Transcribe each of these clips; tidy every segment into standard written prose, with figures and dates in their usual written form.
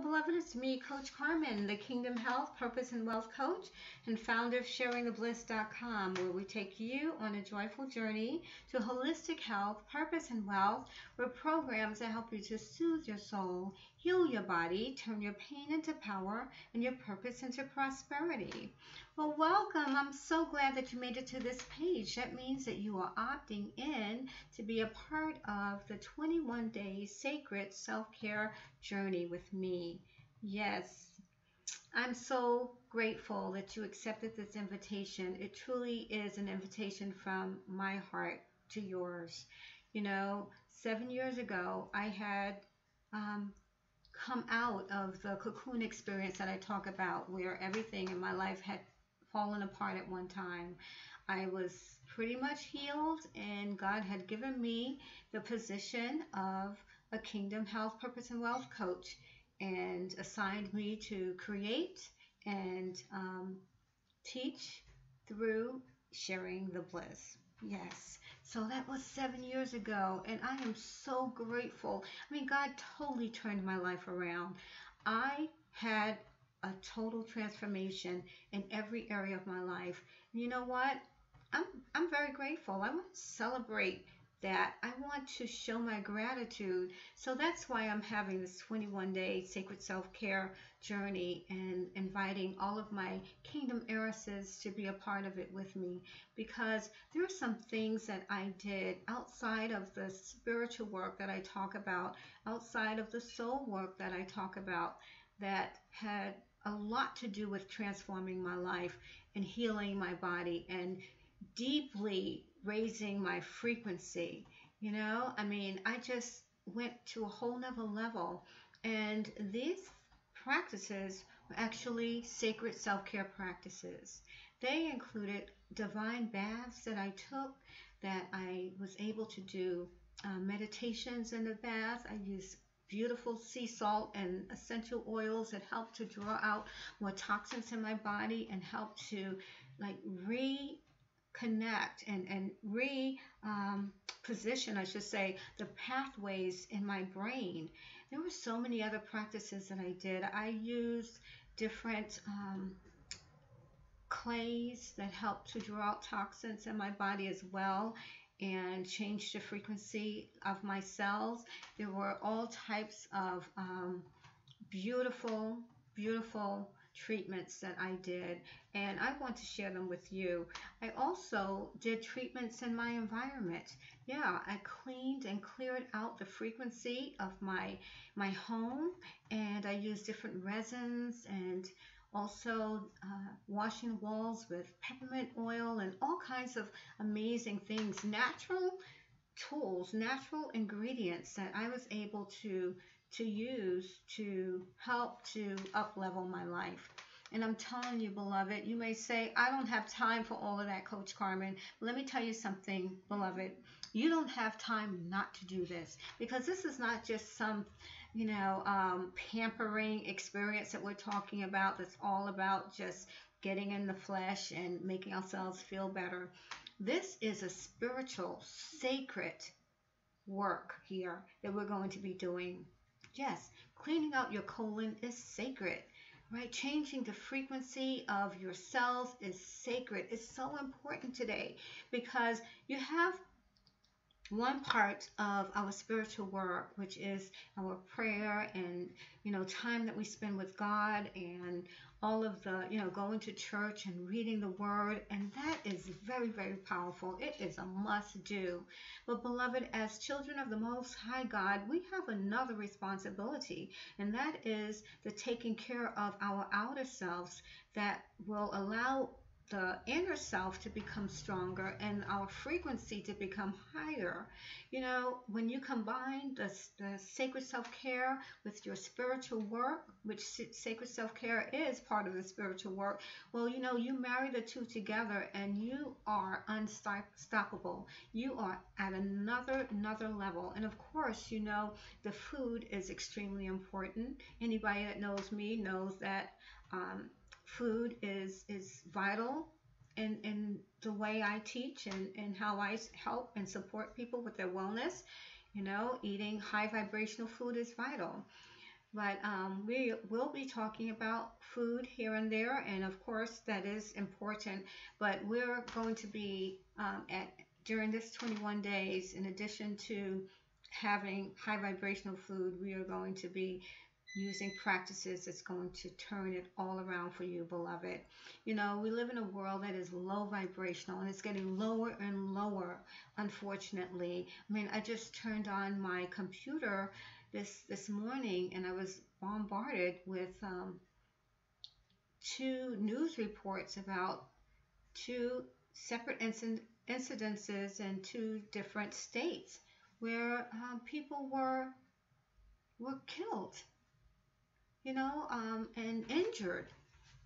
beloved. It's me, Coach Carmen, the Kingdom Health, Purpose, and Wealth Coach and founder of SharingTheBliss.com, where we take you on a joyful journey to holistic health, purpose, and wealth, with programs that help you to soothe your soul, heal your body, turn your pain into power, and your purpose into prosperity. Well, welcome. I'm so glad that you made it to this page. That means that you are opting in to be a part of the 21-day sacred self-care journey with me. Yes, I'm so grateful that you accepted this invitation. It truly is an invitation from my heart to yours. 7 years ago, I had come out of the cocoon experience that I talk about, where everything in my life had fallen apart at one time. I was pretty much healed, and God had given me the position of a Kingdom Health, Purpose, and Wealth Coach, and assigned me to create and teach through sharing the bliss. Yes. So that was 7 years ago, and I am so grateful. I mean, God totally turned my life around. I had a total transformation in every area of my life. You know what? I'm very grateful. I want to celebrate that. I want to show my gratitude. So that's why I'm having this 21-day sacred self-care journey and inviting all of my Kingdom heiresses to be a part of it with me, because there are some things that I did outside of the spiritual work that I talk about, outside of the soul work that I talk about, that had a lot to do with transforming my life and healing my body and deeply raising my frequency. I just went to a whole nother level, and these practices were actually sacred self-care practices. They included divine baths that I took, that I was able to do meditations in the bath. I used beautiful sea salt and essential oils that help to draw out more toxins in my body and help to reconnect and reposition, I should say, the pathways in my brain. There were so many other practices that I did. I used different clays that help to draw out toxins in my body as well and change the frequency of my cells. There were all types of beautiful, beautiful treatments that I did, and I want to share them with you. I also did treatments in my environment. Yeah, I cleaned and cleared out the frequency of my home, and I used different resins and also washing walls with peppermint oil and all kinds of amazing things, natural tools, natural ingredients that I was able to use to help to up-level my life. And I'm telling you, beloved, you may say, I don't have time for all of that, Coach Carmen. Let me tell you something, beloved. You don't have time not to do this, because this is not just some pampering experience that we're talking about that's all about just getting in the flesh and making ourselves feel better. This is a spiritual, sacred work here that we're going to be doing. Yes, cleaning out your colon is sacred, right? Changing the frequency of your cells is sacred. It's so important today, because you have one part of our spiritual work, which is our prayer and time that we spend with God, and all of the going to church and reading the word, and that is very, very powerful. It is a must do. But beloved, as children of the Most High God, we have another responsibility, and that is the taking care of our outer selves, that will allow the inner self to become stronger and our frequency to become higher. When you combine the sacred self-care with your spiritual work, which sacred self-care is part of the spiritual work, well, you marry the two together and you are unstoppable. You are at another level. And of course, the food is extremely important. Anybody that knows me knows that food is vital in the way I teach and how I help and support people with their wellness. Eating high vibrational food is vital. But we will be talking about food here and there, and of course that is important. But we're going to be at during this 21 days, in addition to having high vibrational food, we are going to be using practices that's going to turn it all around for you, beloved. You know, we live in a world that is low vibrational and it's getting lower and lower, unfortunately. I mean, I just turned on my computer this morning and I was bombarded with two news reports about two separate incidences in two different states where people were killed, you know, and injured.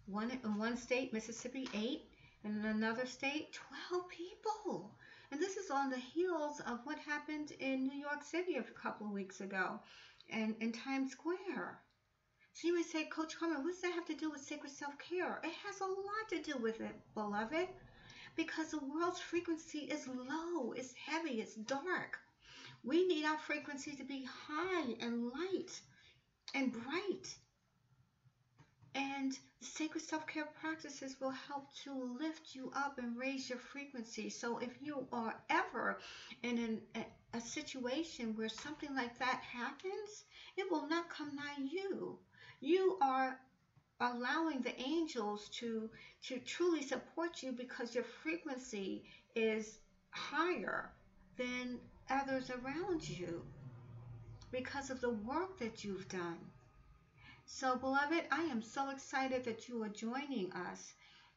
One in one state, Mississippi, 8, and in another state, 12 people. And this is on the heels of what happened in New York City a couple of weeks ago, and in Times Square. So you would say, Coach Carmen, what does that have to do with sacred self-care? It has a lot to do with it, beloved, because the world's frequency is low, it's heavy, it's dark. We need our frequency to be high and light and bright. And the sacred self-care practices will help to lift you up and raise your frequency. So if you are ever in a situation where something like that happens, it will not come nigh you. You are allowing the angels to truly support you because your frequency is higher than others around you because of the work that you've done. So, beloved, I am so excited that you are joining us.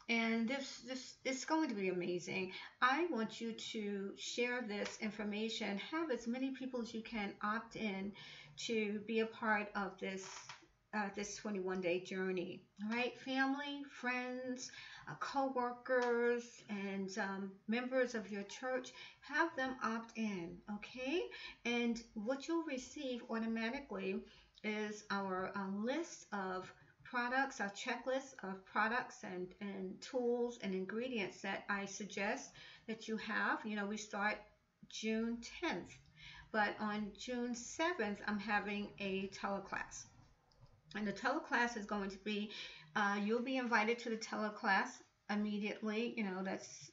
And this is going to be amazing. I want you to share this information. Have as many people as you can opt in to be a part of this 21-day journey. All right, family, friends, co-workers, and members of your church, have them opt in. Okay, and what you'll receive automatically is our list of products, our checklist of products and tools and ingredients that I suggest that you have. You know, we start June 10th, but on June 7th, I'm having a teleclass. And the teleclass is going to be, you'll be invited to the teleclass immediately. You know,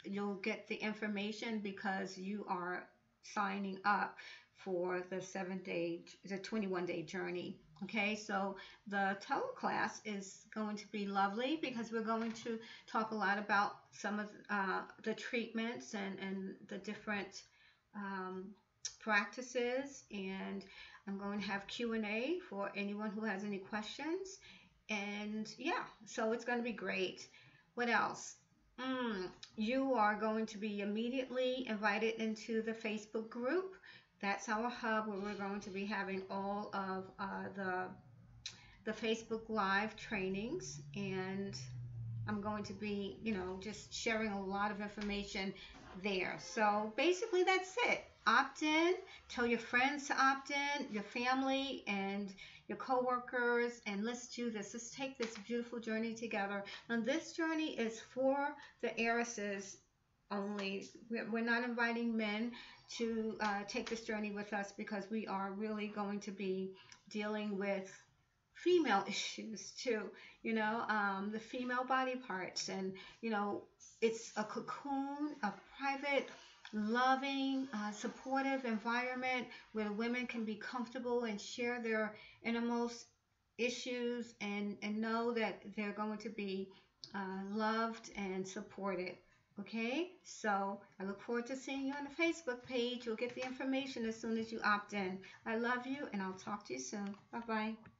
you'll get the information because you are signing up for the 21-day journey. Okay, so the teleclass is going to be lovely because we're going to talk a lot about some of the treatments and the different practices, and I'm going to have Q&A for anyone who has any questions. And yeah, so it's going to be great. What else? You are going to be immediately invited into the Facebook group. That's our hub where we're going to be having all of the Facebook Live trainings, and I'm going to be, you know, just sharing a lot of information there. So basically that's it. Opt in, tell your friends to opt in, your family and your coworkers, and let's do this. Let's take this beautiful journey together. Now this journey is for the heiresses only. We're not inviting men to take this journey with us because we are really going to be dealing with female issues too, you know, the female body parts, and you know, it's a cocoon, a private, loving, supportive environment where women can be comfortable and share their innermost issues and know that they're going to be loved and supported. Okay, so I look forward to seeing you on the Facebook page. You'll get the information as soon as you opt in. I love you, and I'll talk to you soon. Bye-bye.